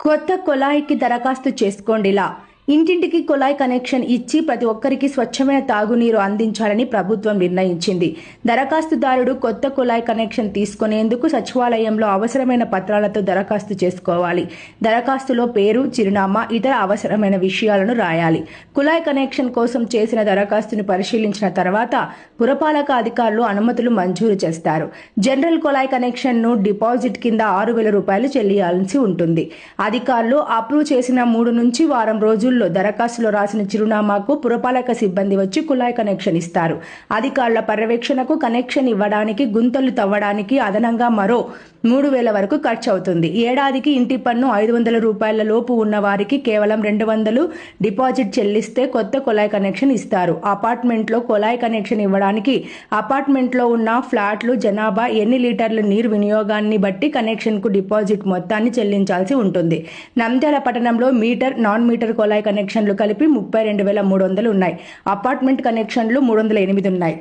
కొత్త కుళాయికి దరఖాస్తు చేసుకోండిలా ఇంటింటికి కుళాయి కనెక్షన్ ఇచ్చి ప్రతి ఒక్కరికి స్వచ్ఛమైన తాగునీరు అందించాలని ప్రభుత్వం నిర్ణయించింది. దరఖాస్తుదారుడు కొత్త కుళాయి కనెక్షన్ తీసుకునేందుకు సచివాలయంలో అవసరమైన పత్రాలతో దరఖాస్తు చేసుకోవాలి. దరఖాస్తులో పేరు, చిరునామా, ఇతర అవసరమైన విషయాలను రాయాలి. కుళాయి కనెక్షన్ కోసం చేసిన దరఖాస్తును పరిశీలించిన తర్వాత పురపాలక అధికారులు అనుమతులు మంజూరు చేస్తారు. జనరల్ కుళాయి కనెక్షన్ ను డిపాజిట్ కింద 6,000 రూపాయలు చెల్లించాల్సి ఉంటుంది. అధికారులు అప్రూవ్ చేసిన 3 నుంచి వారం రోజులు దరఖాస్తులో రాసిన చిరునామాకు పురపాలక సిబ్బంది వచ్చి కుళాయి కనెక్షన్ ఇస్తారు. అధికారుల పర్యవేక్షణకు కనెక్షన్ ఇవ్వడానికి, గుంతలు తవ్వడానికి అదనంగా మరో 3,000 వరకు ఖర్చు అవుతుంది. ఏడాదికి ఇంటి పన్ను 500 రూపాయల లోపు ఉన్న వారికి కేవలం 200 డిపాజిట్ చెల్లిస్తే కొత్త కుళాయి కనెక్షన్ ఇస్తారు. అపార్ట్మెంట్లో కుళాయి కనెక్షన్ ఇవ్వడానికి అపార్ట్మెంట్లో ఉన్న ఫ్లాట్లు జనాభా, ఎన్ని లీటర్ల నీరు వినియోగాన్ని బట్టి కనెక్షన్ కు డిపాజిట్ మొత్తాన్ని చెల్లించాల్సి ఉంటుంది. నంద్యాల పట్టణంలో మీటర్, నాన్ మీటర్ కుళాయి కనెక్షన్లు కలిపి 32,300 ఉన్నాయి. అపార్ట్మెంట్ కనెక్షన్లు 308 ఉన్నాయి.